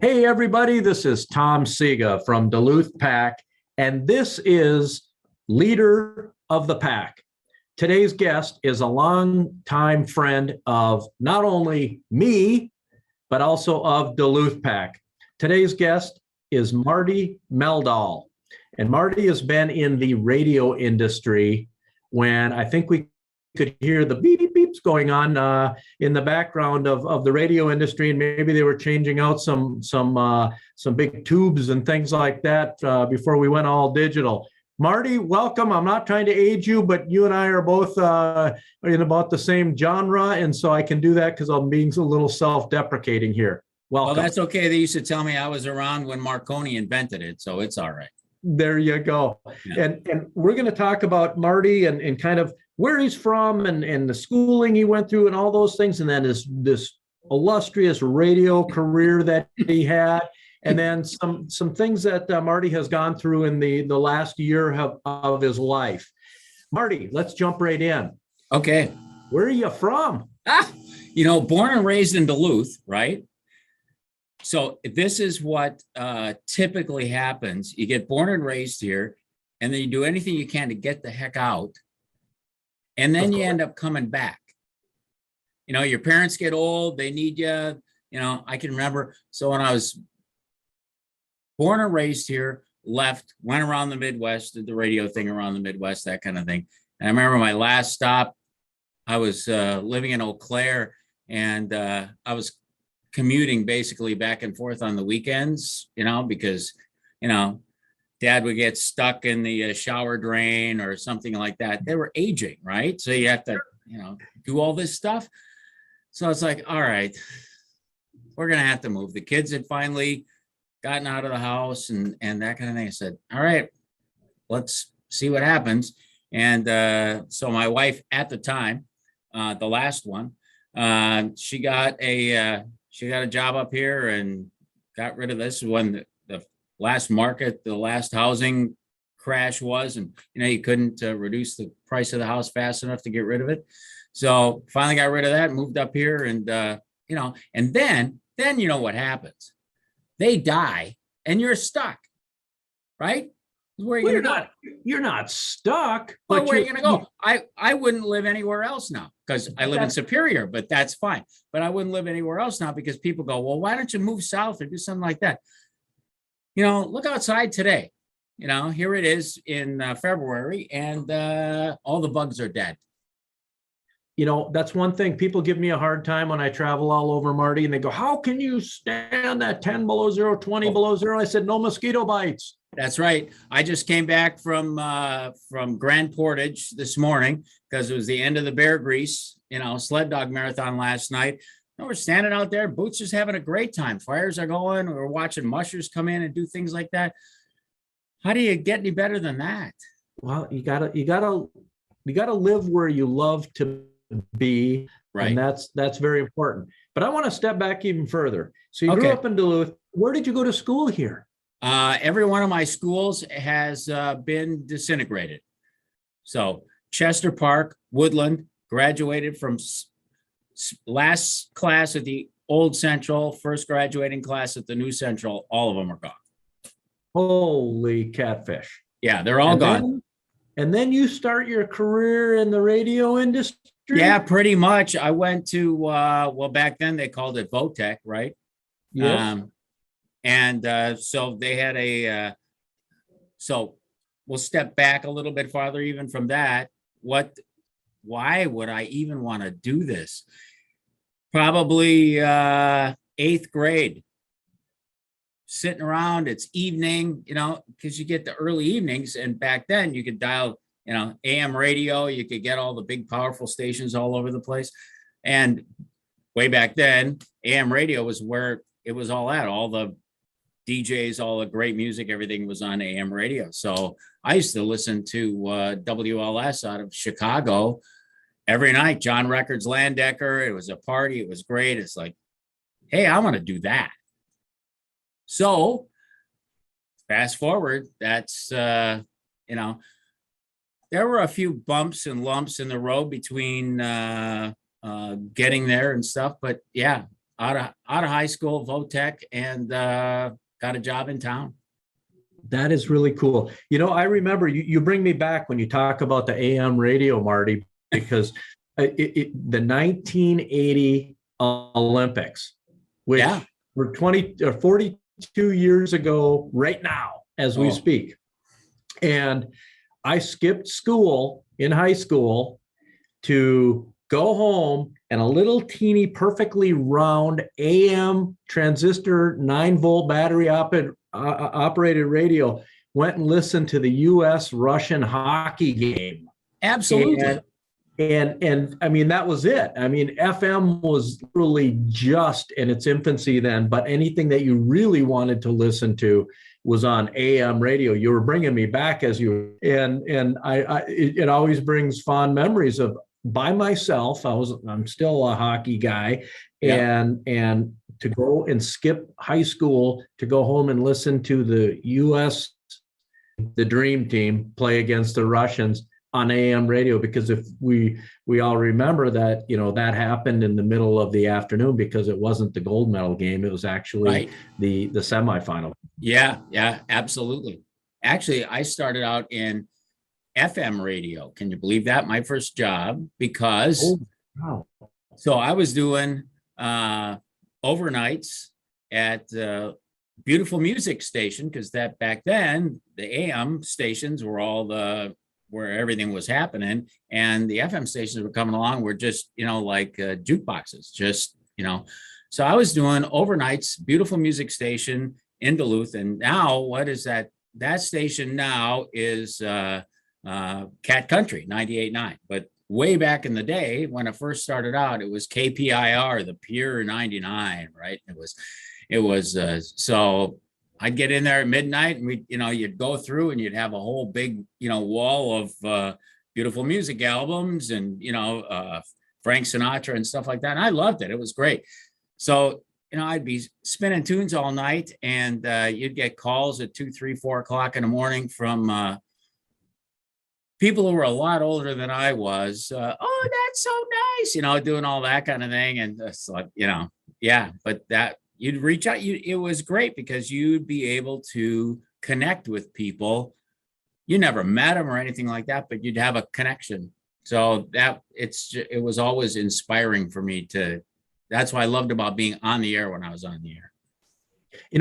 Hey, everybody, this is Tom Sega from Duluth Pack, and this is Leader of the Pack. Today's guest is a longtime friend of not only me, but also of Duluth Pack. Today's guest is Marty Meldahl, and Marty has been in the radio industry when I think we could hear the beep beeps going on in the background of the radio industry, and maybe they were changing out some big tubes and things like that before we went all digital. Marty, welcome. I'm not trying to age you, but you and I are both in about the same genre, and so I can do that because I'm being a little self-deprecating here. Welcome. Well, that's okay. They used to tell me I was around when Marconi invented it, so it's all right. There you go. Yeah. And we're going to talk about Marty and kind of where he's from and the schooling he went through and all those things, and then this illustrious radio career that he had, and then some things that Marty has gone through in the last year of his life. Marty, let's jump right in. Okay. Where are you from? Born and raised in Duluth, right? So this is what typically happens. You get born and raised here, and then you do anything you can to get the heck out. And then you end up coming back. Your parents get old, they need you. I can remember. So when I was born and raised here, left, went around the Midwest, did the radio thing around the Midwest, that kind of thing. And I remember my last stop, I was living in Eau Claire, and I was commuting basically back and forth on the weekends, because, Dad would get stuck in the shower drain or something like that. They were aging, right? So you have to, do all this stuff. So it's like, all right, we're going to have to move. The kids had finally gotten out of the house and that kind of thing. I said, all right, let's see what happens. And so my wife at the time, the last one, she got a job up here and got rid of this when the last market, the last housing crash was, and you couldn't reduce the price of the house fast enough to get rid of it. So finally got rid of that, moved up here, and and then you know what happens? They die, and you're stuck, right? Where are you gonna go? You're not stuck. But where are you gonna go? I wouldn't live anywhere else now because I live in Superior, but that's fine. But I wouldn't live anywhere else now because people go, well, why don't you move south or do something like that? Look outside today. Here it is in February, and all the bugs are dead. That's one thing. People give me a hard time when I travel all over, Marty, and they go, how can you stand that 10 below zero, 20 below zero? I said, no mosquito bites. That's right. I just came back from Grand Portage this morning because it was the end of the Bear Grease, sled dog marathon last night. We're standing out there, Boots is having a great time. Fires are going. We're watching mushers come in and do things like that. How do you get any better than that? Well, you gotta live where you love to be, right? And that's very important. But I want to step back even further. So you grew up in Duluth. Where did you go to school here? Every one of my schools has been disintegrated. So Chester Park, Woodland, graduated from last class at the old Central, first graduating class at the new Central. All of them are gone. Holy catfish. Yeah, they're all gone. And then you start your career in the radio industry? Yeah, pretty much. I went to, back then they called it Votech, right? Yes. So they had so we'll step back a little bit farther even from that. Why would I even want to do this? Probably 8th grade. Sitting around, it's evening, because you get the early evenings, and back then you could dial, AM radio, you could get all the big powerful stations all over the place. And way back then, AM radio was where it was all at. All the DJs, all the great music, everything was on AM radio. So I used to listen to WLS out of Chicago every night. John Records, Landecker. It was a party. It was great. It's like, hey, I want to do that. So fast forward, that's, there were a few bumps and lumps in the road between getting there and stuff. But yeah, out of high school, Votech, and got a job in town. That is really cool. I remember you bring me back when you talk about the AM radio, Marty, because the 1980 Olympics, which Yeah. were 20 or 42 years ago right now as we speak. And I skipped school in high school to go home, and a little teeny perfectly round AM transistor 9-volt battery operated radio went and listened to the US Russian hockey game. Absolutely. And I mean, that was it. I mean, FM was literally just in its infancy then, but anything that you really wanted to listen to was on AM radio. You were bringing me back as you, and it always brings fond memories of by myself. I'm still a hockey guy, and to go and skip high school to go home and listen to the US, the dream team, play against the Russians on AM radio, because if we all remember that, that happened in the middle of the afternoon because it wasn't the gold medal game. It was actually the semifinal. Yeah, absolutely. Actually, I started out in FM radio. Can you believe that? My first job, because so I was doing overnights at beautiful music station, because that back then the AM stations were all where everything was happening, and the FM stations were coming along were just like jukeboxes, just so I was doing overnights, beautiful music station in Duluth. And now what is that station now is Cat Country 98.9, but way back in the day when I first started out, it was KPIR, the pure 99, right? It was so I'd get in there at midnight, and you'd go through and you'd have a whole big, wall of beautiful music albums and, Frank Sinatra and stuff like that. And I loved it. It was great. So, I'd be spinning tunes all night, and you'd get calls at 2, 3, 4 o'clock in the morning from people who were a lot older than I was. Oh, that's so nice, doing all that kind of thing. And it's like, but that, you'd reach out. It was great because you'd be able to connect with people. You never met them or anything like that, but you'd have a connection. So it was always inspiring for me that's what I loved about being on the air when I was on the air.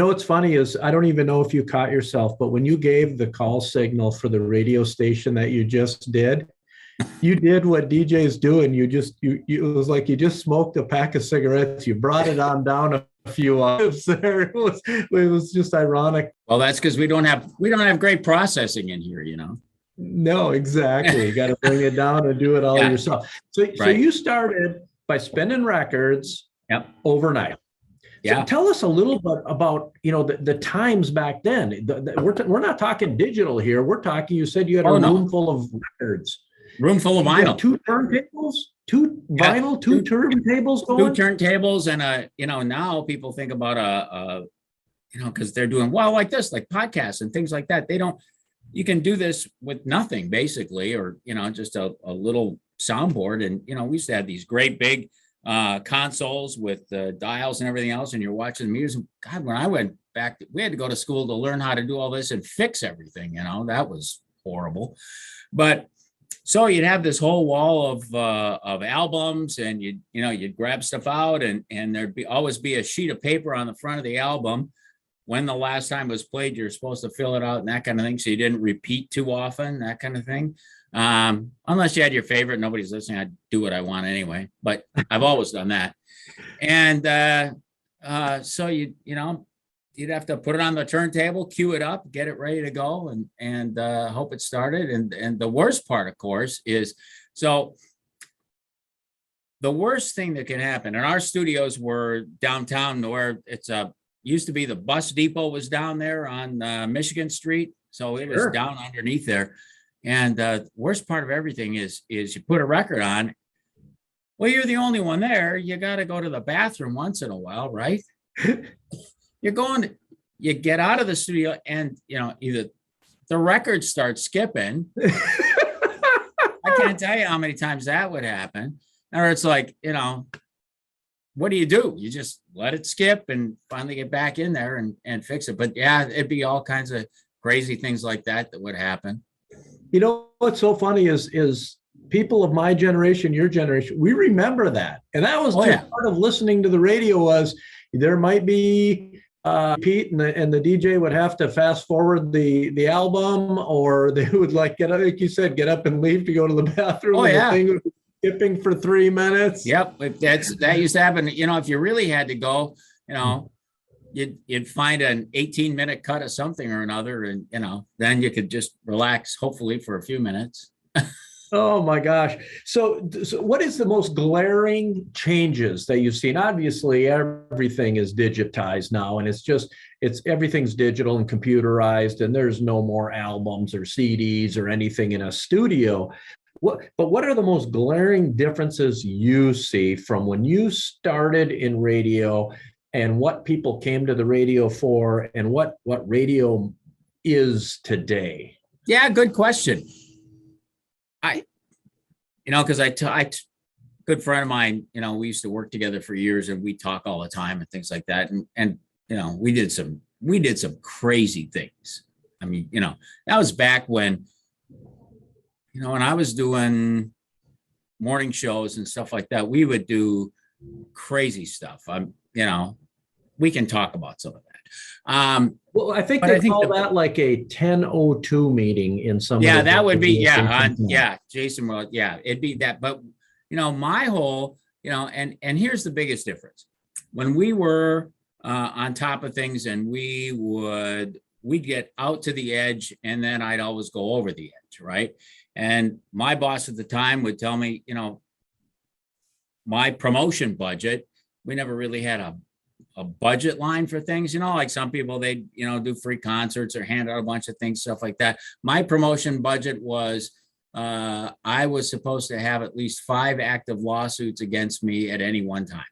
What's funny is, I don't even know if you caught yourself, but when you gave the call signal for the radio station that you just did, you did what DJs do, and it was like you just smoked a pack of cigarettes. You brought it on down a few octaves there. It was just ironic. Well, that's because we don't have great processing in here, No, exactly. You got to bring it down and do it all yourself. So you started by spinning records overnight. So tell us a little bit about, the times back then. We're not talking digital here. We're talking, you said you had a room full of records. Room full of vinyl. 2 turntables, 2 vinyl, 2 turntables going? 2 turntables, and now people think about because they're doing like this, like podcasts and things like that. You can do this with nothing basically, or just a little soundboard. And we used to have these great big consoles with dials and everything else, and you're watching the music. God, when I went back, we had to go to school to learn how to do all this and fix everything. That was horrible. But so you'd have this whole wall of albums, and you'd grab stuff out, and there'd always be a sheet of paper on the front of the album. When the last time was played, you're supposed to fill it out and that kind of thing, so you didn't repeat too often, that kind of thing. Unless you had your favorite, nobody's listening, I'd do what I want anyway. But I've always done that. And so you'd have to put it on the turntable, cue it up, get it ready to go, and hope it started. And the worst part, of course, is the worst thing that can happen. And our studios were downtown, where used to be the bus depot was down there on Michigan Street, so it was down underneath there. And the worst part of everything is you put a record on. Well, you're the only one there. You got to go to the bathroom once in a while, right? You get out of the studio, and either the record starts skipping. I can't tell you how many times that would happen. Or it's like, what do? You just let it skip and finally get back in there and fix it. But yeah, it'd be all kinds of crazy things like that would happen. You know what's so funny is people of my generation, your generation, we remember that, and that was just part of listening to the radio. Was there might be Pete and the DJ would have to fast forward the album, or they would like get, like you said, get up and leave to go to the bathroom. Oh yeah. The thing would be skipping for 3 minutes. Yep, that used to happen. You know, if you really had to go, you know, you'd find an 18-minute cut of something or another, and you know, then you could just relax, hopefully for a few minutes. Oh my gosh. So what is the most glaring changes that you've seen? Obviously, everything is digitized now, and everything's digital and computerized, and there's no more albums or CDs or anything in a studio. But what are the most glaring differences you see from when you started in radio and what people came to the radio for, and what radio is today? Yeah, good question. Because good friend of mine, you know, we used to work together for years, and we talk all the time and things like that. And you know, we did some crazy things. I mean, you know, that was back when, you know, when I was doing morning shows and stuff like that, we would do crazy stuff. You know, we can talk about some of that. Well, I think call that like a 10:02 meeting in some. Yeah, that would be, Jason. Well, yeah, it'd be that. But, you know, my whole, you know, and here's the biggest difference. When we were on top of things, and we'd get out to the edge, and then I'd always go over the edge, right? And my boss at the time would tell me, you know, my promotion budget, we never really had a budget line for things, you know, like some people, they, you know, do free concerts or hand out a bunch of things, stuff like that. My promotion budget was, I was supposed to have at least 5 active lawsuits against me at any one time.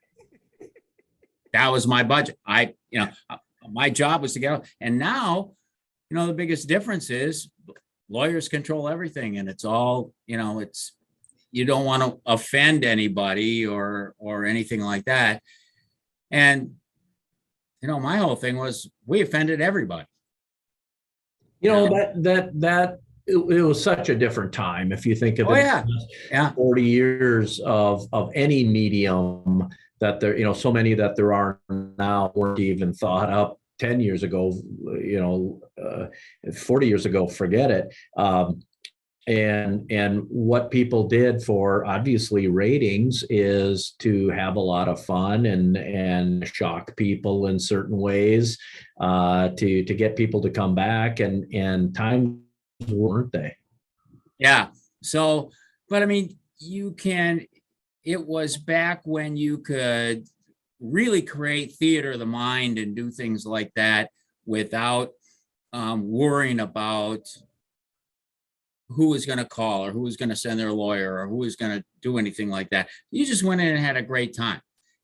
That was my budget. My job was to get out. And now, you know, the biggest difference is lawyers control everything, and it's all, you know, you don't want to offend anybody or anything like that. And, you know, my whole thing was, we offended everybody. You know, it was such a different time. If you think of 40 years of any medium that there, you know, so many that there are now weren't even thought up 10 years ago, you know, 40 years ago, forget it. And what people did for obviously ratings is to have a lot of fun and shock people in certain ways, to get people to come back, and times weren't they? Yeah. So, but I mean, it was back when you could really create theater of the mind and do things like that without worrying about who was going to call, or who was going to send their lawyer, or who was going to do anything like that. You just went in and had a great time.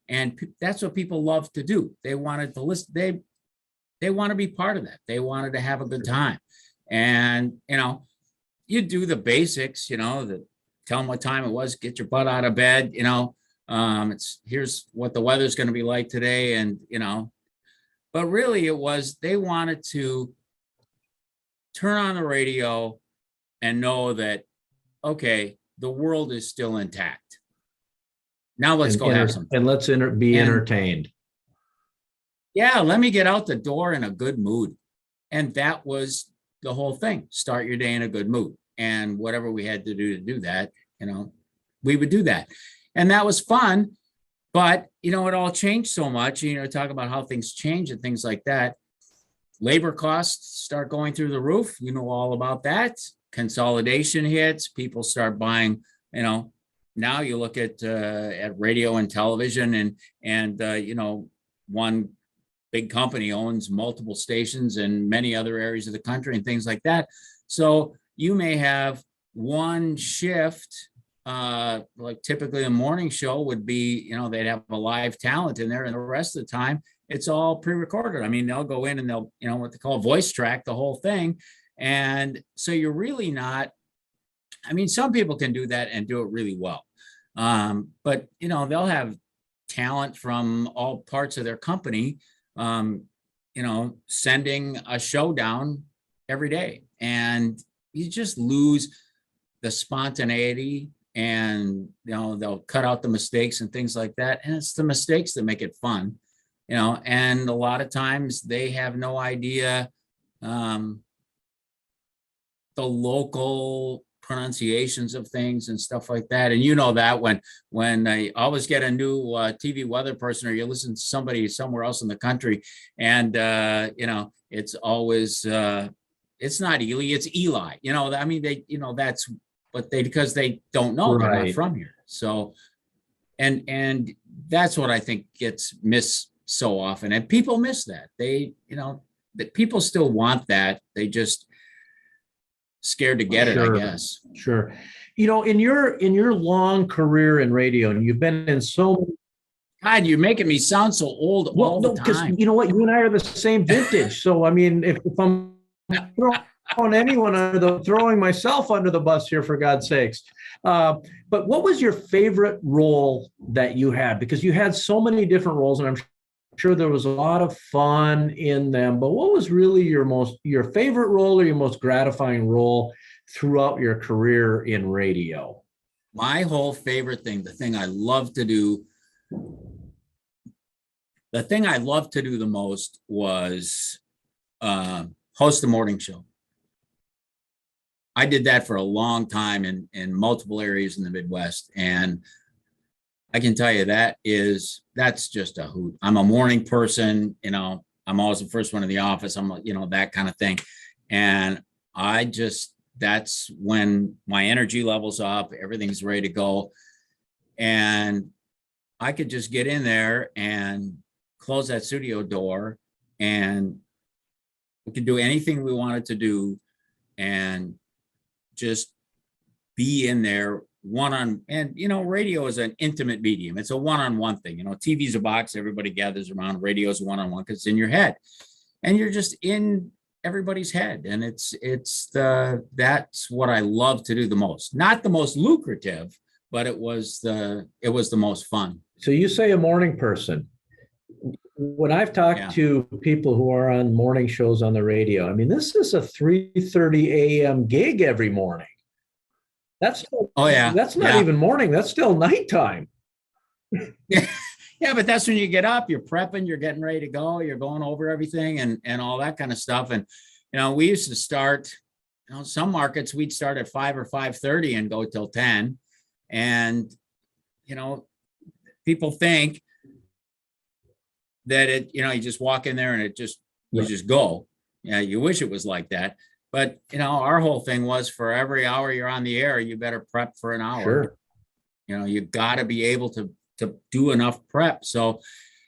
And that's what people love to do. They wanted to listen. They want to be part of that. They wanted to have a good time. And, you know, you do the basics, you know, tell them what time it was, get your butt out of bed, you know, here's what the weather's going to be like today. And, you know, but really they wanted to turn on the radio and know that, okay, the world is still intact. Now let's go have some fun. And let's be entertained. Yeah, let me get out the door in a good mood. And that was the whole thing. Start your day in a good mood. And whatever we had to do that, you know, we would do that. And that was fun. But, you know, it all changed so much. You know, talk about how things change and things like that. Labor costs start going through the roof. You know all about that. Consolidation hits, people start buying, you know, now you look at radio and television, and you know, one big company owns multiple stations in many other areas of the country and things like that. So you may have one shift, like typically a morning show would be, you know, they'd have a live talent in there, and the rest of the time it's all pre-recorded. I mean, they'll go in and they'll, you know, what they call voice track the whole thing. And so you're really not, I mean, some people can do that and do it really well. But, you know, they'll have talent from all parts of their company, sending a show down every day. And you just lose the spontaneity, and, they'll cut out the mistakes and things like that. And it's the mistakes that make it fun, and a lot of times they have no idea the local pronunciations of things and stuff like that. And that when I always get a new TV weather person, or you listen to somebody somewhere else in the country, and it's always it's not Ely, it's Eli. That's, but because they don't know, they're not from here. So, and that's what I think gets missed so often, and people miss that. They, that people still want that. They just scared to get it, I guess. Sure. In your long career in radio, and you've been in so many. God, you're making me sound so old all the time. Because you know what, you and I are the same vintage. So I mean, if I'm throwing anyone throwing myself under the bus here, for God's sakes. But what was your favorite role that you had? Because you had so many different roles, and I'm sure there was a lot of fun in them. But what was really your favorite role, or your most gratifying role throughout your career in radio? My whole favorite thing, the thing I love to do the most was host the morning show. I did that for a long time in multiple areas in the Midwest. And I can tell you that's just a hoot. I'm a morning person, I'm always the first one in the office. I'm, that kind of thing. And that's when my energy level's up, everything's ready to go. And I could just get in there and close that studio door, and we could do anything we wanted to do, and just be in there and radio is an intimate medium. It's a one-on-one thing. TV's a box, everybody gathers around. Radio is one-on-one because it's in your head, and you're just in everybody's head. And that's what I love to do the most. Not the most lucrative, but it was the most fun. So you say a morning person. When I've talked to people who are on morning shows on the radio, I mean, this is a 3:30 a.m. gig every morning. That's that's not even morning. That's still nighttime. Yeah, but that's when you get up, you're prepping, you're getting ready to go, you're going over everything and all that kind of stuff. And, we used to start, some markets we'd start at 5 or 5:30 and go till 10. And, people think that you just walk in there and you just go. Yeah, you wish it was like that. But, our whole thing was, for every hour you're on the air, you better prep for an hour. Sure. You've got to be able to do enough prep. So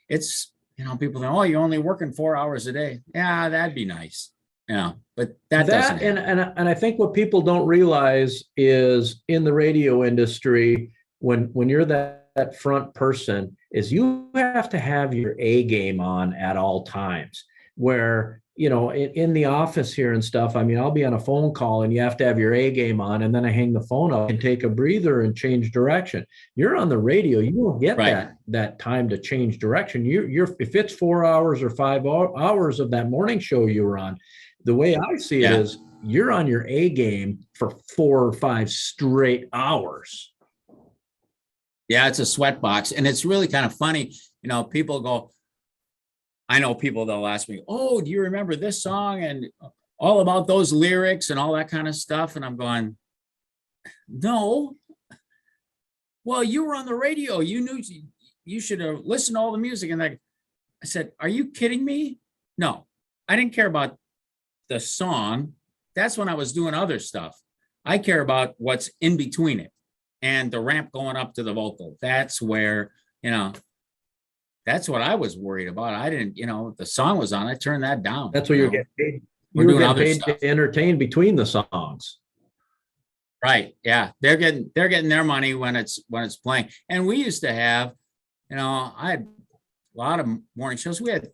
it's, people think, oh, you're only working 4 hours a day. Yeah, that'd be nice. But that doesn't happen. And I think what people don't realize is, in the radio industry, when you're that front person, is you have to have your A game on at all times. Where, in the office here and stuff, I mean, I'll be on a phone call and you have to have your A game on, and then I hang the phone up and take a breather and change direction. You're on the radio, you don't get that time to change direction. You're if it's 4 hours or 5 hours of that morning show you were on, the way I see it is, you're on your A game for 4 or 5 straight hours. Yeah, it's a sweat box. And it's really kind of funny. People go, I know people, they'll ask me, oh, do you remember this song and all about those lyrics and all that kind of stuff? And I'm going, no. Well, you were on the radio. You knew you should have listened to all the music. And I said, are you kidding me? No, I didn't care about the song. That's when I was doing other stuff. I care about what's in between it and the ramp going up to the vocal. That's where, that's what I was worried about. I didn't, the song was on, I turned that down. That's what you're getting paid. You're getting paid to entertain between the songs. Right. Yeah. They're getting their money when it's playing. And we used to have, I had a lot of morning shows. We had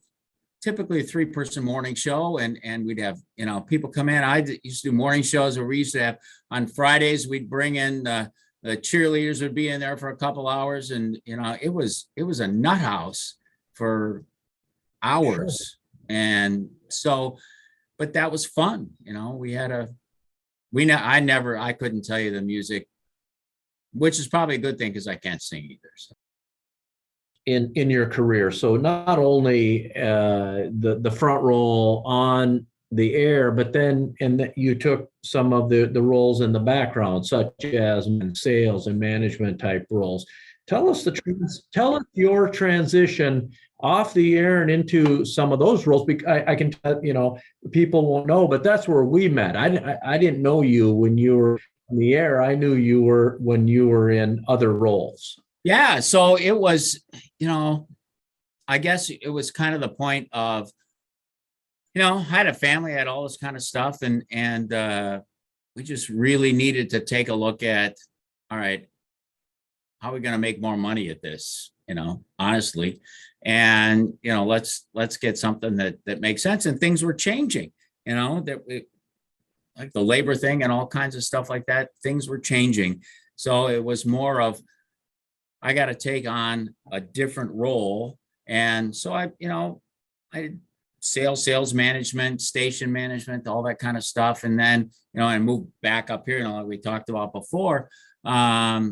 typically a 3-person morning show, and we'd have, people come in. I used to do morning shows where we used to have, on Fridays, we'd bring in the cheerleaders would be in there for a couple hours, and it was a nut house for hours. And so, but that was fun. I couldn't tell you the music, which is probably a good thing because I can't sing either. So. In your career, so not only the front role on the air, but then that you took some of the roles in the background, such as in sales and management type roles. Tell us your transition off the air and into some of those roles. Because I can tell, people won't know, but that's where we met. I didn't know you when you were in the air. I knew you were when you were in other roles. Yeah, so it was, I guess it was kind of the point of, I had a family, I had all this kind of stuff, and we just really needed to take a look at, all right, how are we going to make more money at this, honestly, and let's get something that makes sense. And things were changing, like the labor thing and all kinds of stuff like that. Things were changing, so it was more of, I got to take on a different role. And so I did sales management, station management, all that kind of stuff. And then, I moved back up here, like we talked about before. I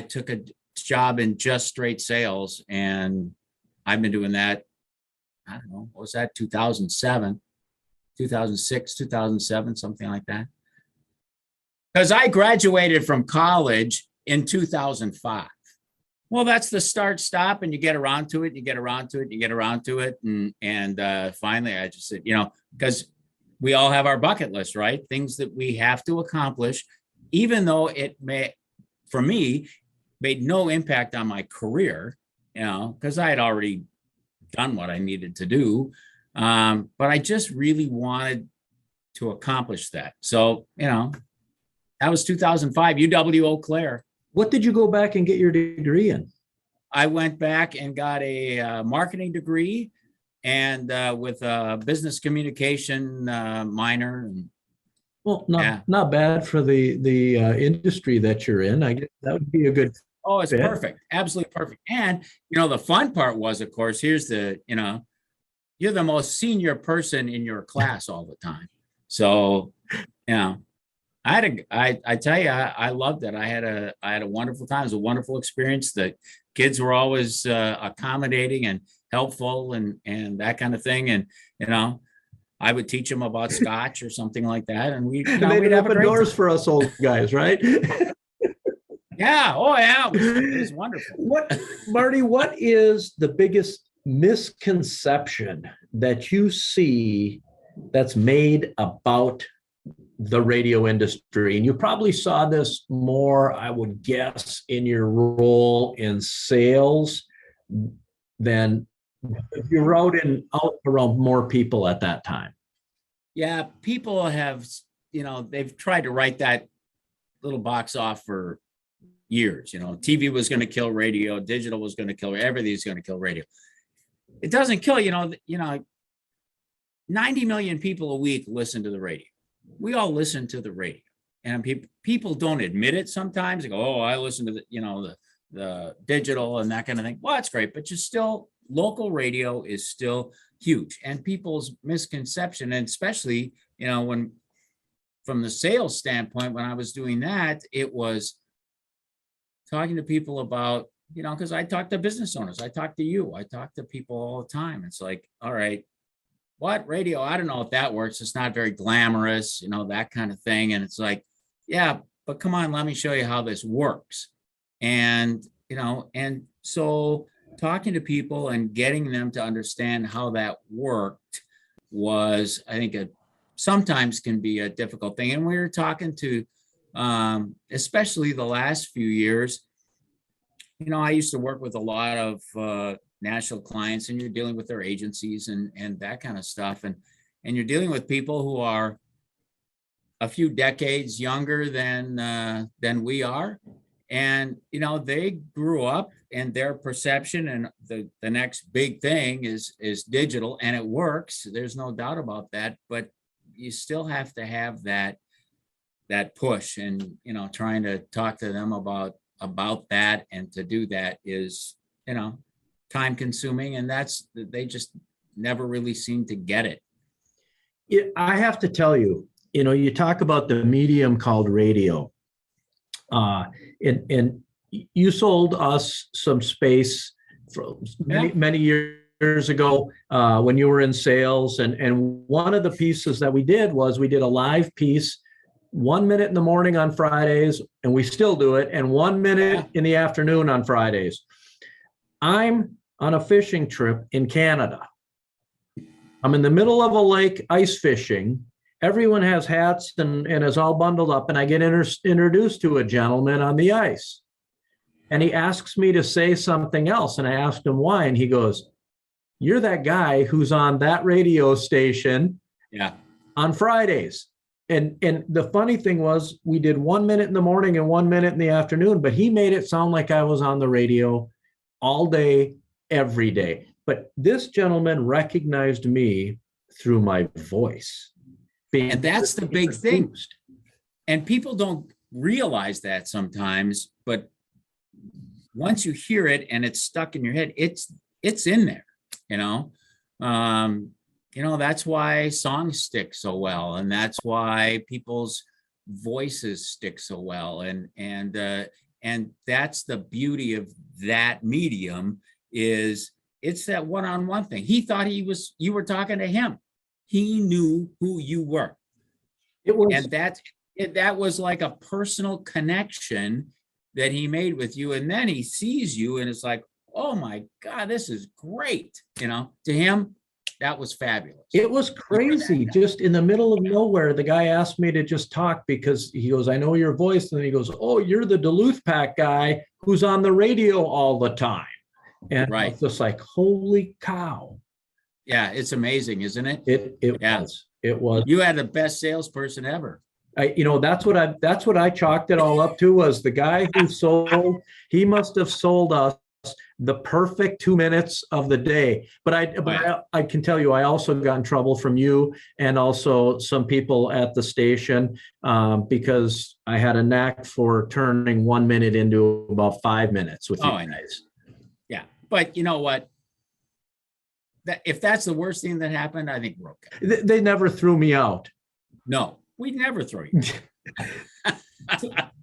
took a job in just straight sales, and I've been doing that. I don't know, what was that? 2007, 2006, 2007, something like that. Because I graduated from college in 2005. Well, that's the start stop, and you get around to it, you get around to it, you get around to it. And finally I just said, because we all have our bucket list, right? Things that we have to accomplish, even though it for me, made no impact on my career, because I had already done what I needed to do. But I just really wanted to accomplish that. So, that was 2005, UW Eau Claire. What did you go back and get your degree in? I went back and got a marketing degree, and with a business communication minor. Well, not bad for the industry that you're in. I guess that would be a good. Oh, it's perfect, absolutely perfect. And the fun part was, of course, here's the you're the most senior person in your class all the time. So, I tell you, I loved it. I had a wonderful time. It was a wonderful experience. The kids were always accommodating and helpful and that kind of thing. And, I would teach them about Scotch or something like that. And we'd have open doors for us old guys, right? Yeah. Oh, yeah. It was wonderful. Marty, what is the biggest misconception that you see that's made about the radio industry? And you probably saw this more, I would guess, in your role in sales than if you wrote out around more people at that time. Yeah, people have, they've tried to write that little box off for years. TV was going to kill radio, digital was going to kill, everything's going to kill radio. It doesn't kill, 90 million people a week listen to the radio. We all listen to the radio, and people don't admit it sometimes. They go, "Oh, I listen to the digital and that kind of thing." Well, that's great, but local radio is still huge. And people's misconception, and especially when from the sales standpoint, when I was doing that, it was talking to people about because I talk to business owners, I talk to you, I talk to people all the time. It's like, all right. What radio? I don't know if that works. It's not very glamorous, that kind of thing. And it's like, yeah, but come on, let me show you how this works. And, and so talking to people and getting them to understand how that worked was, I think, sometimes can be a difficult thing. And we were talking to, especially the last few years, I used to work with a lot of national clients, and you're dealing with their agencies and that kind of stuff. And you're dealing with people who are a few decades younger than we are. And, they grew up, and their perception and the next big thing is digital, and it works. There's no doubt about that. But you still have to have that that push, and trying to talk to them about that, and to do that is time consuming, and they just never really seem to get it. I have to tell you, you talk about the medium called radio, and you sold us some space for many years ago when you were in sales, and one of the pieces that we did was we did a live piece 1 minute in the morning on Fridays, and we still do it, and 1 minute in the afternoon on Fridays. I'm on a fishing trip in Canada. I'm in the middle of a lake ice fishing. Everyone has hats and is all bundled up, and I get introduced to a gentleman on the ice. And he asks me to say something else, and I asked him why, and he goes, "You're that guy who's on that radio station on Fridays." And the funny thing was, we did 1 minute in the morning and 1 minute in the afternoon, but he made it sound like I was on the radio all day, every day. But this gentleman recognized me through my voice. And that's the big thing. And people don't realize that sometimes, but once you hear it and it's stuck in your head, it's in there, that's why songs stick so well. And that's why people's voices stick so well. And that's the beauty of that medium, is it's that one-on-one thing. He thought you were talking to him. He knew who you were. And that was like a personal connection that he made with you. And then he sees you and it's like, oh my God, this is great. To him, that was fabulous. It was crazy. Just in the middle of nowhere, the guy asked me to just talk because he goes, "I know your voice." And he goes, "Oh, you're the Duluth Pack guy who's on the radio all the time." And it's just like, holy cow. Yeah, it's amazing, isn't it? It was. You had the best salesperson ever. That's what I chalked it all up to, was the guy who sold. He must have sold us the perfect 2 minutes of the day. But I can tell you, I also got in trouble from you and also some people at the station because I had a knack for turning 1 minute into about 5 minutes with you guys. Yeah, but you know what? If that's the worst thing that happened, I think we're okay. They never threw me out. No, we never throw you.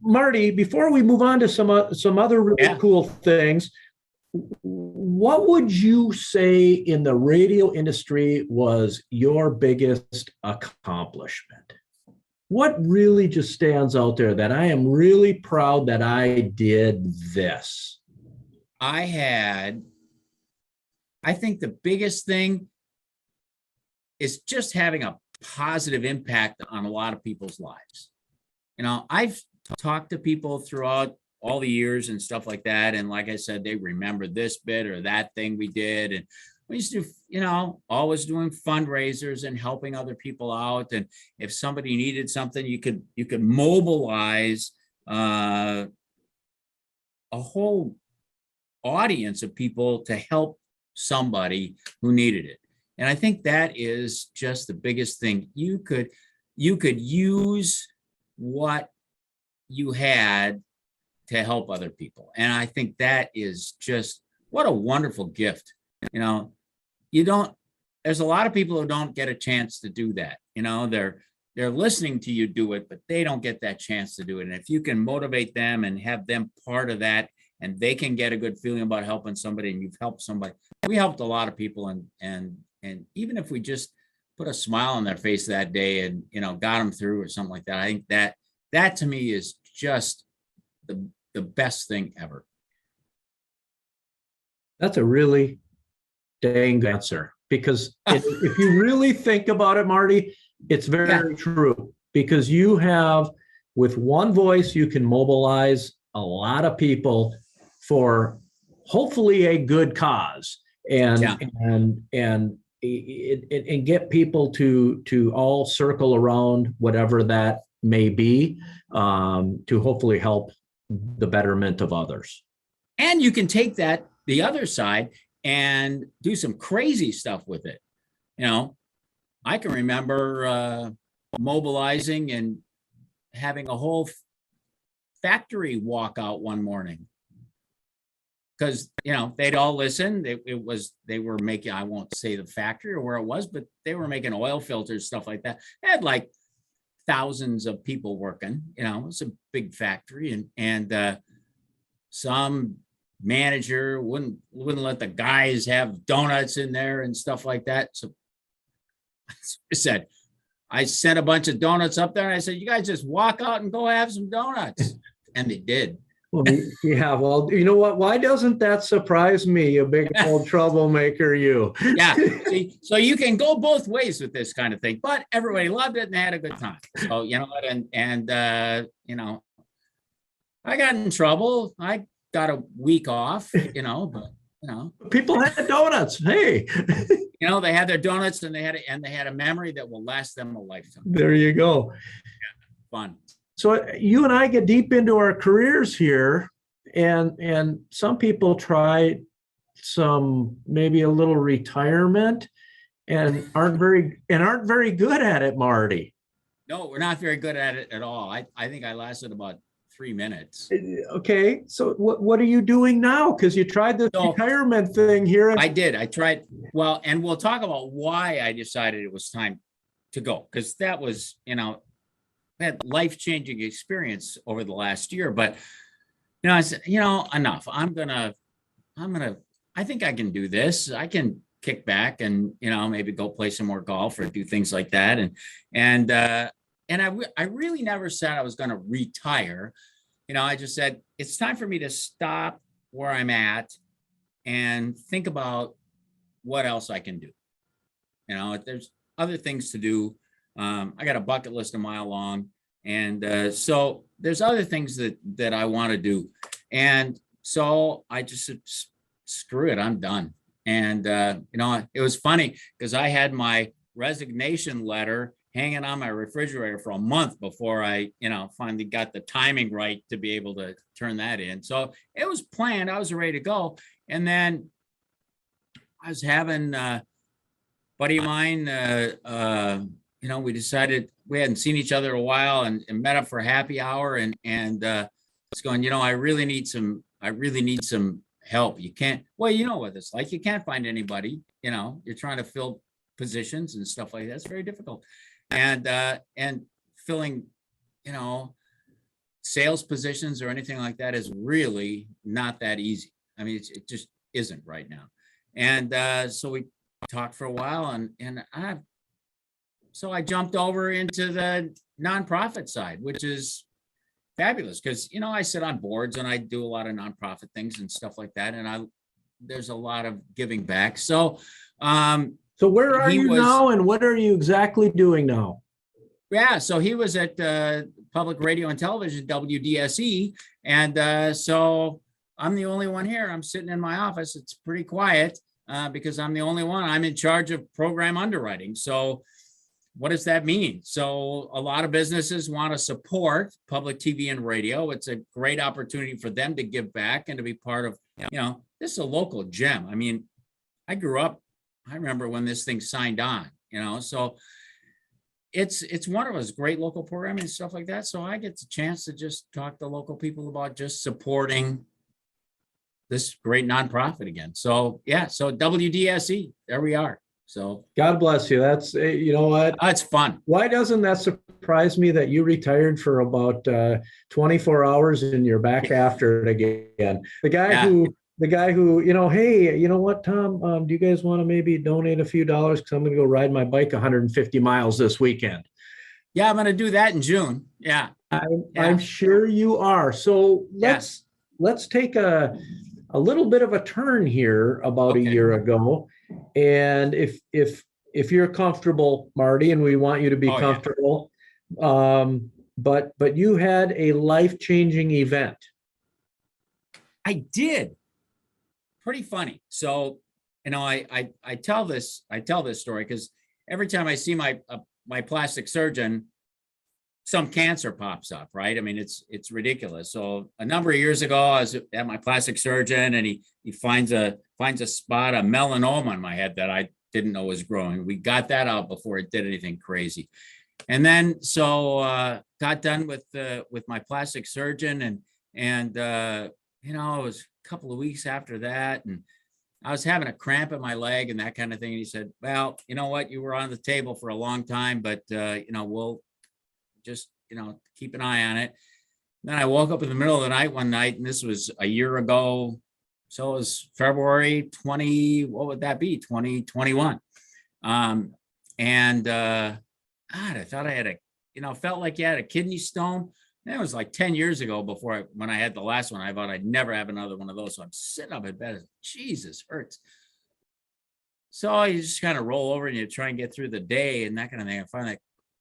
Marty, before we move on to some other really cool things, what would you say in the radio industry was your biggest accomplishment? What really just stands out there that I am really proud that I did this? I think the biggest thing is just having a positive impact on a lot of people's lives. I've talked to people throughout all the years and stuff like that. And like I said, they remember this bit or that thing we did. And we used to, always doing fundraisers and helping other people out. And if somebody needed something, you could mobilize a whole audience of people to help somebody who needed it. And I think that is just the biggest thing. You could use what you had to help other people. And I think that is just, what a wonderful gift. There's a lot of people who don't get a chance to do that. They're listening to you do it, but they don't get that chance to do it. And if you can motivate them and have them part of that, and they can get a good feeling about helping somebody, and you've helped somebody. We helped a lot of people, and even if we just put a smile on their face that day and got them through or something like that, I think that to me is just the best thing ever. That's a really dang answer, because if you really think about it, Marty, it's very true, because you have, with one voice, you can mobilize a lot of people for hopefully a good cause, and get people to all circle around whatever that may be, to hopefully help the betterment of others. And you can take that the other side and do some crazy stuff with it. I can remember mobilizing and having a whole factory walk out one morning. Because, they'd all listen. They were making, I won't say the factory or where it was, but they were making oil filters, stuff like that. They had like thousands of people working, it was a big factory, and some manager wouldn't let the guys have donuts in there and stuff like that. So I sent a bunch of donuts up there, and I said, you guys just walk out and go have some donuts. And they did. Well, yeah, well, you know what? Why doesn't that surprise me, you big old troublemaker, you? Yeah. See, so you can go both ways with this kind of thing, but everybody loved it and they had a good time. So, I got in trouble. I got a week off, but people had donuts. Hey, they had their donuts, and they had a memory that will last them a lifetime. There you go. Yeah, fun. So you and I get deep into our careers here, and some people try maybe a little retirement and aren't very good at it, Marty. No, we're not very good at it at all. I think I lasted about 3 minutes. Okay, so what are you doing now? Because you tried this retirement thing here. I did. I tried. Well, and we'll talk about why I decided it was time to go, because that was, had life-changing experience over the last year. But I said, enough. I think I can do this. I can kick back and maybe go play some more golf or do things like that. And I really never said I was going to retire. I just said it's time for me to stop where I'm at and think about what else I can do. There's other things to do. I got a bucket list a mile long, and so there's other things that I want to do. And so I just said, screw it, I'm done. And it was funny because I had my resignation letter hanging on my refrigerator for a month before I, finally got the timing right to be able to turn that in. So it was planned. I was ready to go. And then I was having a buddy of mine, we decided we hadn't seen each other a while and met up for a happy hour, and it's going, I really need some help. You can't, well, you know what it's like. You can't find anybody, you're trying to fill positions and stuff like that. It's very difficult. And filling, sales positions or anything like that is really not that easy. I mean, it just isn't right now. And so we talked for a while, so I jumped over into the nonprofit side, which is fabulous because, I sit on boards and I do a lot of nonprofit things and stuff like that. And there's a lot of giving back. So where are you now, and what are you exactly doing now? Yeah, so he was at public radio and television, WDSE. And so I'm the only one here. I'm sitting in my office. It's pretty quiet because I'm the only one. I'm in charge of program underwriting. So what does that mean? So a lot of businesses want to support public TV and radio. It's a great opportunity for them to give back and to be part of, this is a local gem. I mean, I remember when this thing signed on, so it's one of us, great local programming and stuff like that. So I get the chance to just talk to local people about just supporting this great nonprofit again. So yeah, so WDSE, there we are. So God bless you. That's, you know what? It's fun. Why doesn't that surprise me that you retired for about 24 hours and you're back after it again? The guy who, hey, you know what, Tom, do you guys want to maybe donate a few dollars? Because I'm going to go ride my bike 150 miles this weekend. Yeah, I'm going to do that in June. Yeah. I'm sure you are. So let's take a little bit of a turn here about a year ago. And if you're comfortable, Marty, and we want you to be comfortable, but you had a life-changing event. I did. Pretty funny. So, I tell this story because every time I see my plastic surgeon, some cancer pops up, right? I mean, it's ridiculous. So a number of years ago, I was at my plastic surgeon, and he finds a spot, a melanoma on my head that I didn't know was growing. We got that out before it did anything crazy. And then, so got done with my plastic surgeon, and you know, it was a couple of weeks after that, and I was having a cramp in my leg and that kind of thing. And he said, well, you know what, you were on the table for a long time, but you know, we'll just, you know, keep an eye on it. Then I woke up in the middle of the night one night, and this was a year ago. So it was February 20, what would that be? 2021. And God, I thought I had a, you know, felt like you had a kidney stone. That was like 10 years ago when I had the last one. I thought I'd never have another one of those. So I'm sitting up in bed. Jesus, hurts. So you just kind of roll over and you try and get through the day and that kind of thing. I finally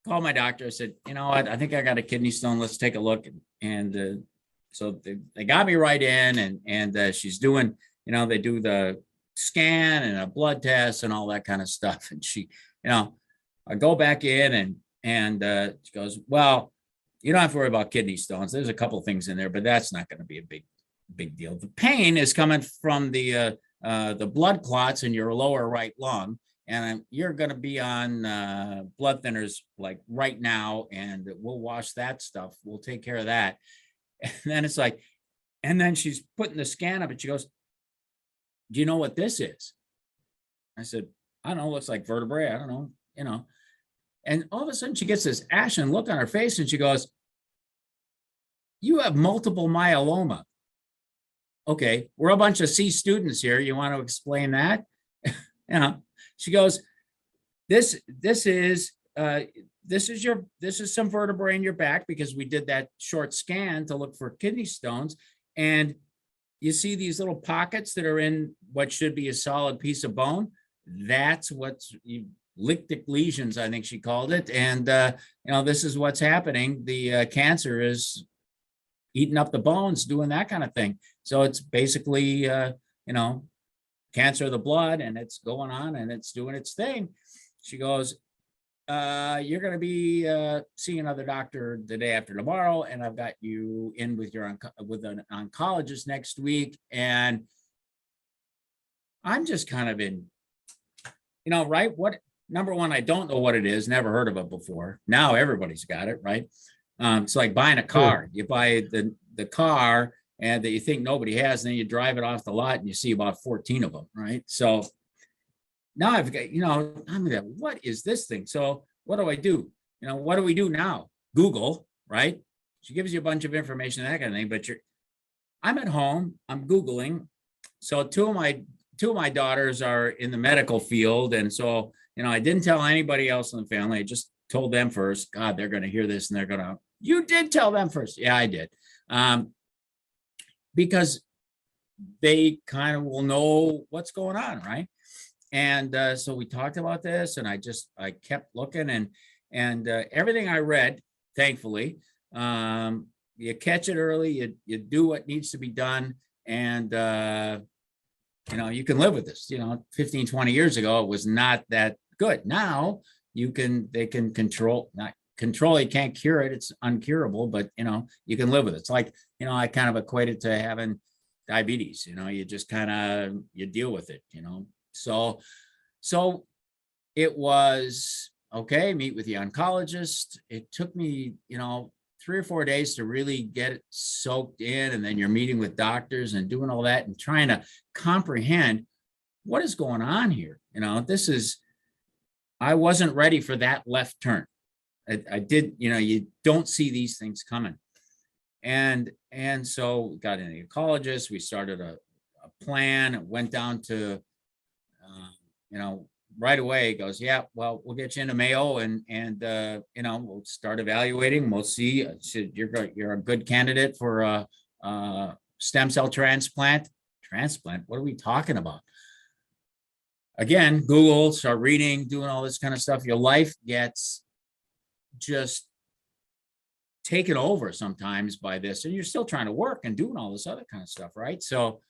called my doctor. I said, you know what? I think I got a kidney stone. Let's take a look. And so they got me right in, and she's doing, you know, they do the scan and a blood test and all that kind of stuff. And she, you know, I go back in and she goes, well, you don't have to worry about kidney stones. There's a couple of things in there, but that's not going to be a big deal. The pain is coming from the blood clots in your lower right lung, and you're going to be on blood thinners like right now, and we'll wash that stuff. We'll take care of that. And then it's like, and then she's putting the scan up, and she goes, do you know what this is? I said, I don't know. Looks like vertebrae. I don't know, you know. And all of a sudden she gets this ashen look on her face, and she goes, you have multiple myeloma. Okay, we're a bunch of C students here. You want to explain that? You know, she goes, this is some vertebrae in your back, because we did that short scan to look for kidney stones. And you see these little pockets that are in what should be a solid piece of bone. That's what's lytic lesions, I think she called it. And, you know, this is what's happening. The cancer is eating up the bones, doing that kind of thing. So it's basically, you know, cancer of the blood, and it's going on and it's doing its thing. She goes, you're going to be seeing another doctor the day after tomorrow, and I've got you in with with an oncologist next week. And I'm just kind of in, you know, right? Number one, I don't know what it is. Never heard of it before. Now everybody's got it, right? It's like buying a car. You buy the car and that you think nobody has, and then you drive it off the lot and you see about 14 of them, right? So now I've got, you know, I'm like, what is this thing? So what do I do? You know, what do we do now? Google, right? She gives you a bunch of information, that kind of thing, but I'm at home, I'm Googling. So two of my daughters are in the medical field. And so, you know, I didn't tell anybody else in the family. I just told them first. God, they're going to hear this and they're going to, you did tell them first. Yeah, I did. Because they kind of will know what's going on, right? And so we talked about this, and I kept looking, and everything I read, thankfully, you catch it early, you do what needs to be done, and you know, you can live with this. You know, 15, 20 years ago, it was not that good. Now they can not control, you can't cure it, it's uncurable, but you know, you can live with it. It's like, you know, I kind of equate it to having diabetes. You know, you just kind of, you deal with it, you know. So it was okay, meet with the oncologist. It took me, you know, 3 or 4 days to really get it soaked in. And then you're meeting with doctors and doing all that and trying to comprehend what is going on here. You know, I wasn't ready for that left turn. I did, you know, you don't see these things coming. And so we got in the oncologist, we started a plan, went down to, you know, right away. He goes, yeah, well, we'll get you into Mayo, and you know, we'll start evaluating. We'll see. You're a good candidate for a stem cell transplant. Transplant? What are we talking about? Again, Google, start reading, doing all this kind of stuff. Your life gets just taken over sometimes by this, and you're still trying to work and doing all this other kind of stuff, right? So,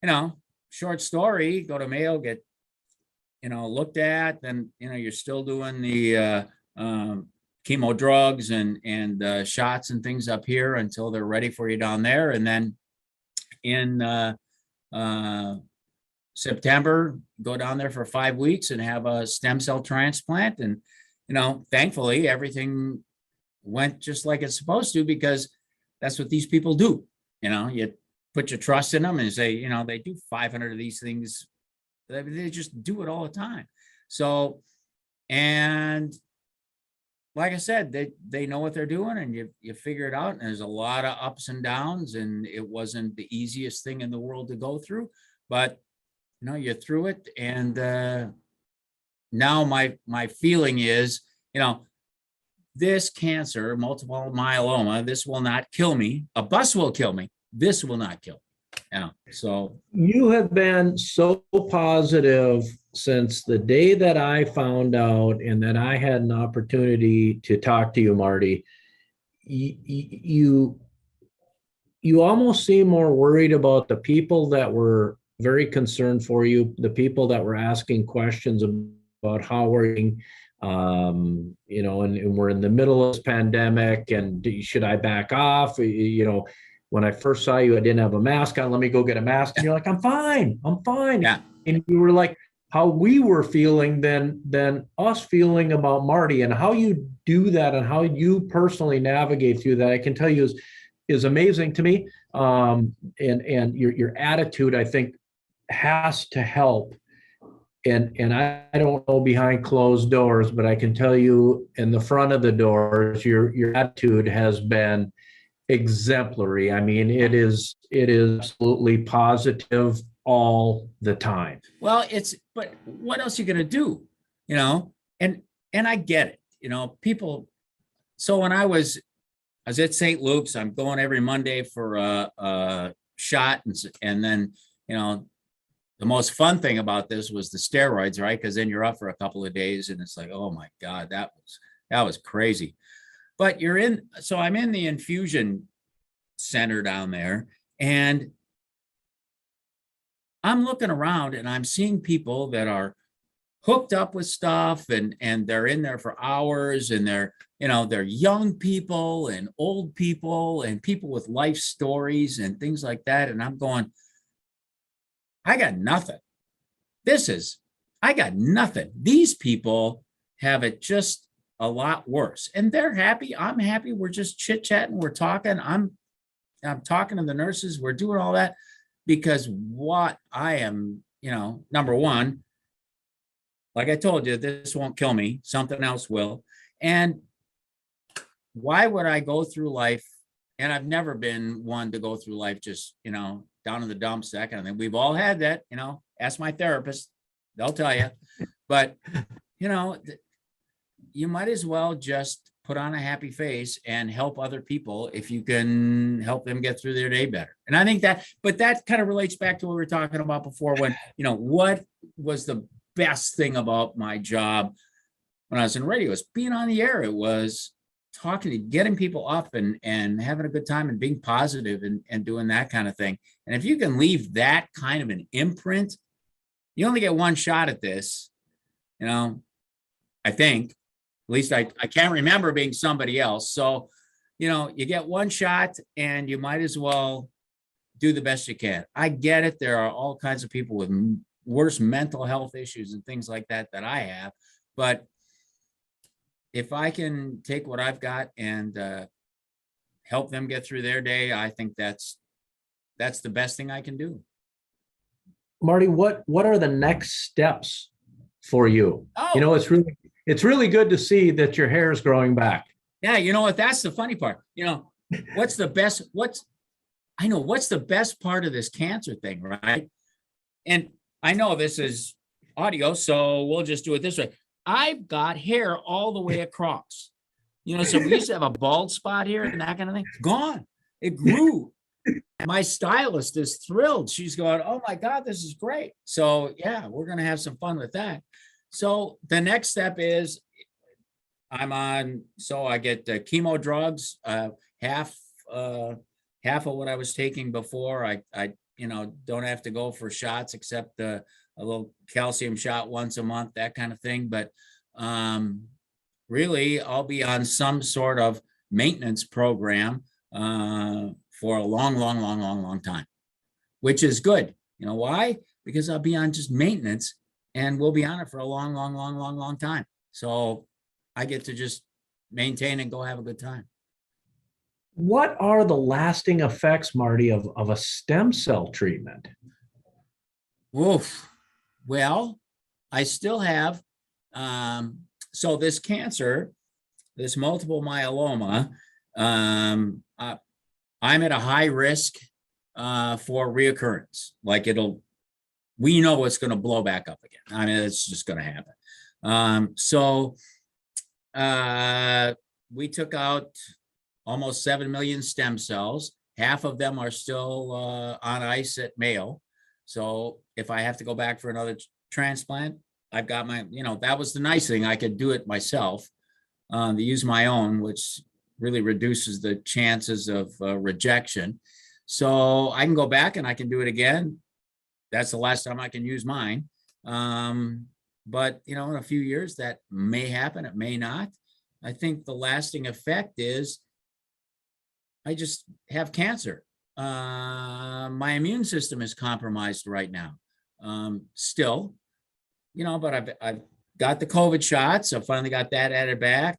you know, short story, go to Mayo, get, you know, looked at, then, you know, you're still doing the chemo drugs and shots and things up here until they're ready for you down there. And then in September, go down there for 5 weeks and have a stem cell transplant. And thankfully everything went just like it's supposed to, because that's what these people do. You put your trust in them and say, they do 500 of these things. They just do it all the time. So, and like I said, they know what they're doing, and you figure it out. And there's a lot of ups and downs, and it wasn't the easiest thing in the world to go through, but you're through it. And now my feeling is, this cancer, multiple myeloma, this will not kill me. A bus will kill me. This will not kill me. So you have been so positive since the day that I found out and that I had an opportunity to talk to you, Marty. You almost seem more worried about the people that were very concerned for you, the people that were asking questions about how we're doing, and we're in the middle of this pandemic, and should I back off? When I first saw you, I didn't have a mask on. Let me go get a mask. And you're like, I'm fine. yeah, And you were like, how we were feeling than us feeling about Marty, and how you do that and how you personally navigate through that, I can tell you is amazing to me. And your attitude, I think, has to help. And I don't know behind closed doors, but I can tell you in the front of the doors, your attitude has been exemplary. I mean, it is absolutely positive all the time. well, but what else are you going to do? And I get it, people. So when I was at St. Luke's, I'm going every Monday for a shot. And then, the most fun thing about this was the steroids, right? Because then you're up for a couple of days and it's like, oh my God, that was crazy. But so I'm in the infusion center down there, and I'm looking around and I'm seeing people that are hooked up with stuff, and they're in there for hours, and they're young people and old people and people with life stories and things like that. And I'm going, I got nothing. I got nothing. These people have it just a lot worse, and they're happy. I'm happy. We're just chit chatting. We're talking. I'm talking to the nurses. We're doing all that because what I am, number one, like I told you, this won't kill me. Something else will. And why would I go through life? And I've never been one to go through life just, down in the dumps, that kind of thing. We've all had that, ask my therapist, they'll tell you. But, you might as well just put on a happy face and help other people if you can help them get through their day better. And I think but that kind of relates back to what we were talking about before, when, what was the best thing about my job when I was in radio? It was being on the air. It was talking, getting people up and having a good time and being positive and doing that kind of thing. And if you can leave that kind of an imprint, you only get one shot at this, I think. At least I can't remember being somebody else. So, you get one shot and you might as well do the best you can. I get it. There are all kinds of people with worse mental health issues and things like that I have. But if I can take what I've got and help them get through their day, I think that's the best thing I can do. Marty, what are the next steps for you? Oh. It's really good to see that your hair is growing back. Yeah, you know what? That's the funny part. What's the best part of this cancer thing, right? And I know this is audio, so we'll just do it this way. I've got hair all the way across. So we used to have a bald spot here and that kind of thing. It's gone. It grew. My stylist is thrilled. She's going, oh my God, this is great. So yeah, we're going to have some fun with that. So the next step is so I get chemo drugs, half of what I was taking before. I don't have to go for shots except a little calcium shot once a month, that kind of thing. But really, I'll be on some sort of maintenance program for a long time, which is good. You know why? Because I'll be on just maintenance, and we'll be on it for a long time. So I get to just maintain and go have a good time. What are the lasting effects, Marty, of a stem cell treatment? Oof. Well, I still have, so this cancer, this multiple myeloma, I'm at a high risk for reoccurrence. Like we know it's going to blow back up again. I mean, it's just going to happen. So we took out almost 7 million stem cells. Half of them are still on ice at Mayo. So if I have to go back for another transplant, I've got my, that was the nice thing. I could do it myself, to use my own, which really reduces the chances of rejection. So I can go back and I can do it again. That's the last time I can use mine. But, in a few years that may happen, it may not. I think the lasting effect is I just have cancer. My immune system is compromised right now. Still, but I've got the COVID shots. I finally got that added back.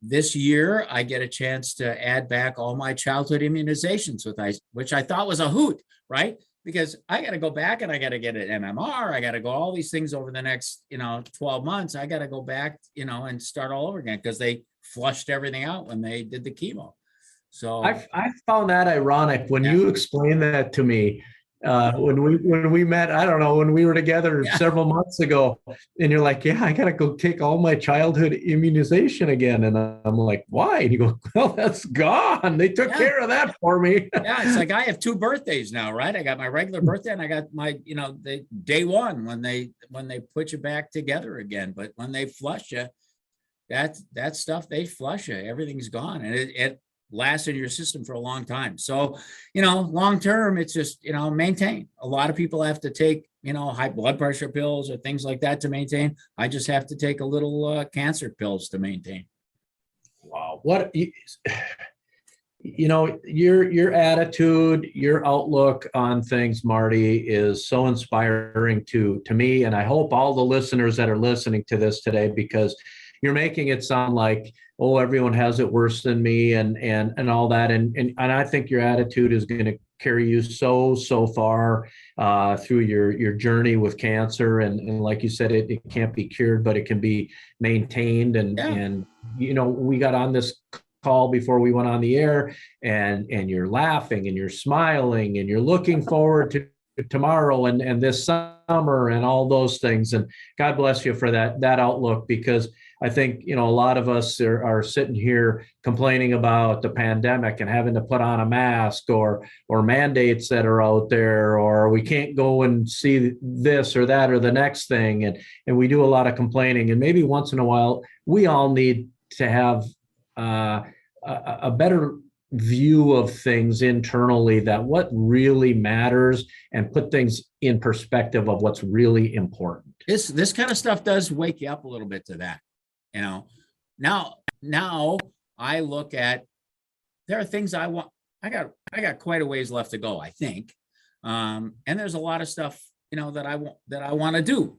This year I get a chance to add back all my childhood immunizations which I thought was a hoot, right? Because I got to go back and I got to get an MMR. I got to go all these things over the next, 12 months. I got to go back, and start all over again because they flushed everything out when they did the chemo. So I found that ironic when you explained that to me. When we met, I don't know, when we were together several months ago, and you're like, yeah, I got to go take all my childhood immunization again. And I'm like, why? And you go, well, that's gone. They took care of that for me. It's like I have 2 birthdays now, right? I got my regular birthday and I got my, the day one when they put you back together again. But when they flush you, that stuff, they flush you. Everything's gone. And it lasts in your system for a long time. So, long term, it's just, maintain. A lot of people have to take, high blood pressure pills or things like that to maintain. I just have to take a little cancer pills to maintain. Wow. What, your attitude, your outlook on things, Marty, is so inspiring to me. And I hope all the listeners that are listening to this today, because you're making it sound like, oh, everyone has it worse than me and all that. And I think your attitude is going to carry you so far through your journey with cancer. And like you said, it can't be cured, but it can be maintained. And we got on this call before we went on the air, and you're laughing and you're smiling and you're looking forward to tomorrow and this summer and all those things. And God bless you for that outlook, because I think, a lot of us are sitting here complaining about the pandemic and having to put on a mask or mandates that are out there, or we can't go and see this or that or the next thing. And we do a lot of complaining. And maybe once in a while, we all need to have a better view of things internally, that what really matters, and put things in perspective of what's really important. This kind of stuff does wake you up a little bit to that. Now I look at, there are things I want. I got quite a ways left to go, I think. And there's a lot of stuff, that I want to do.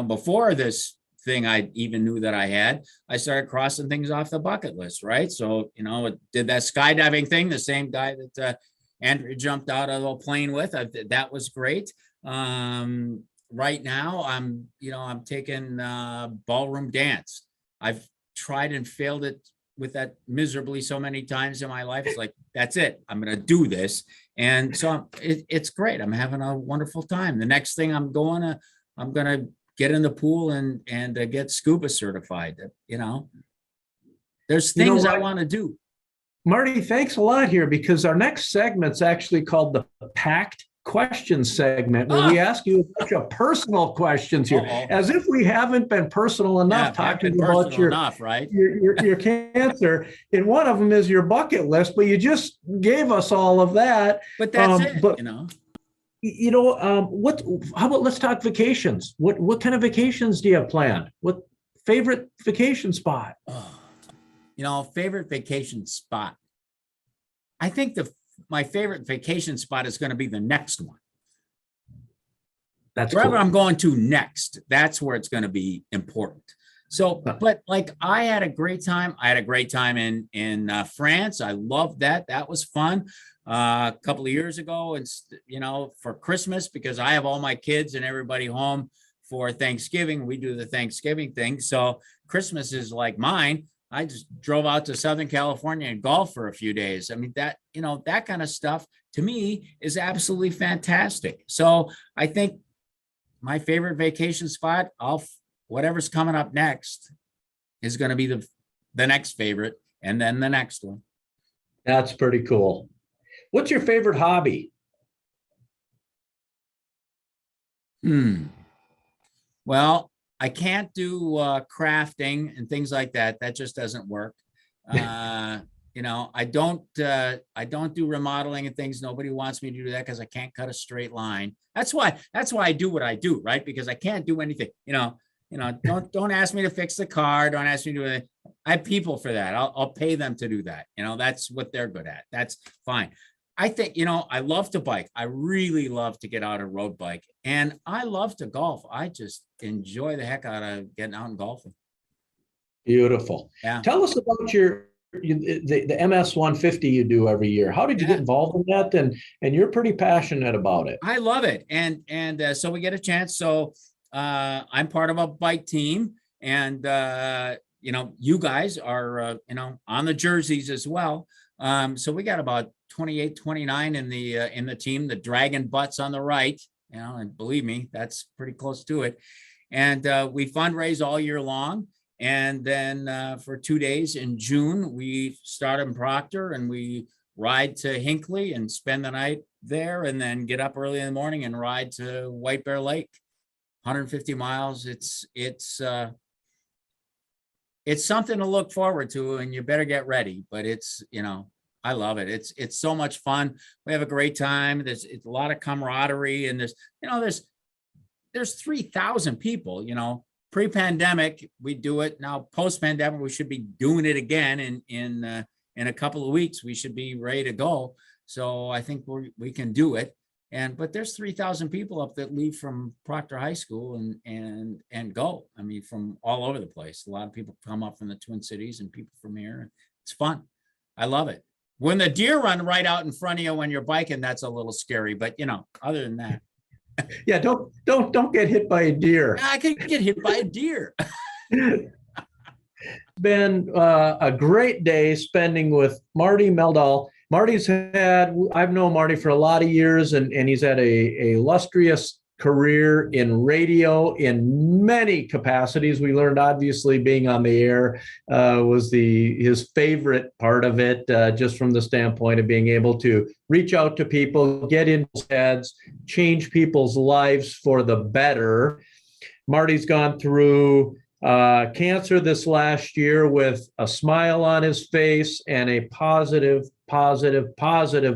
Before this thing I even knew that I started crossing things off the bucket list, right? So, did that skydiving thing, the same guy that Andrew jumped out of a plane with. That was great. Right now I'm taking ballroom dance. I've tried and failed it with that miserably so many times in my life. It's like, that's it. I'm going to do this. And so it's great. I'm having a wonderful time. The next thing I'm going to get in the pool and get scuba certified. There's things I want to do. Marty, thanks a lot here, because our next segment's actually called the Packed Questions segment, where we ask you a bunch of personal questions here, as if we haven't been personal enough talking about your cancer. And one of them is your bucket list, but you just gave us all of that. But that's it. How about let's talk vacations? What kind of vacations do you have planned? What favorite vacation spot? Favorite vacation spot. I think my favorite vacation spot is going to be the next one. That's wherever cool. I'm going to next, that's where it's going to be important. So, but like I had a great time. I had a great time in France. I loved that. That was fun. A couple of years ago, and for Christmas, because I have all my kids and everybody home for Thanksgiving. We do the Thanksgiving thing. So Christmas is like mine. I just drove out to Southern California and golf for a few days. I mean, that kind of stuff to me is absolutely fantastic. So I think my favorite vacation spot, whatever's coming up next is going to be the next favorite, and then the next one. That's pretty cool. What's your favorite hobby? Well, I can't do crafting and things like that. That just doesn't work. I don't do remodeling and things. Nobody wants me to do that because I can't cut a straight line. That's why I do what I do, right? Because I can't do anything. Don't ask me to fix the car. Don't ask me to do it. I have people for that. I'll pay them to do that. That's what they're good at. That's fine. I think, I love to bike. I really love to get out and road bike, and I love to golf. I just enjoy the heck out of getting out and golfing. Beautiful. Yeah. Tell us about the MS 150 you do every year. How did you get involved in that? And you're pretty passionate about it. I love it. And so we get a chance. So I'm part of a bike team, and you guys are on the jerseys as well. So we got about 28, 29 in the team, the dragon butts on the right, and believe me, that's pretty close to it. And we fundraise all year long. And then for 2 days in June, we start in Proctor and we ride to Hinckley and spend the night there, and then get up early in the morning and ride to White Bear Lake, 150 miles. It's something to look forward to, and you better get ready, but I love it. It's so much fun. We have a great time. It's a lot of camaraderie, and there's 3,000 people, pre-pandemic, we do it. Now post-pandemic, we should be doing it again in a couple of weeks. We should be ready to go. So I think we can do it. But there's 3,000 people up that leave from Proctor High School and go. I mean, from all over the place. A lot of people come up from the Twin Cities and people from here. It's fun. I love it. When the deer run right out in front of you when you're biking, that's a little scary. But other than that, yeah, don't get hit by a deer. I could get hit by a deer. It's been a great day spending with Marty Meldahl. I've known Marty for a lot of years, and he's had a illustrious career in radio in many capacities. We learned, obviously, being on the air was his favorite part of it, just from the standpoint of being able to reach out to people, get in heads, change people's lives for the better. Marty's gone through cancer this last year with a smile on his face and a positive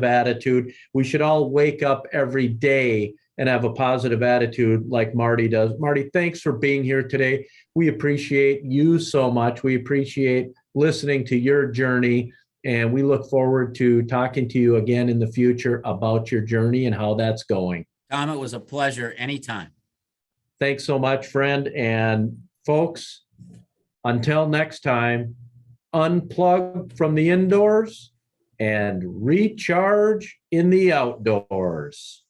attitude. We should all wake up every day and have a positive attitude like Marty does. Marty, thanks for being here today. We appreciate you so much. We appreciate listening to your journey, and we look forward to talking to you again in the future about your journey and how that's going. Tom, it was a pleasure anytime. Thanks so much, friend. And folks, until next time, unplug from the indoors and recharge in the outdoors.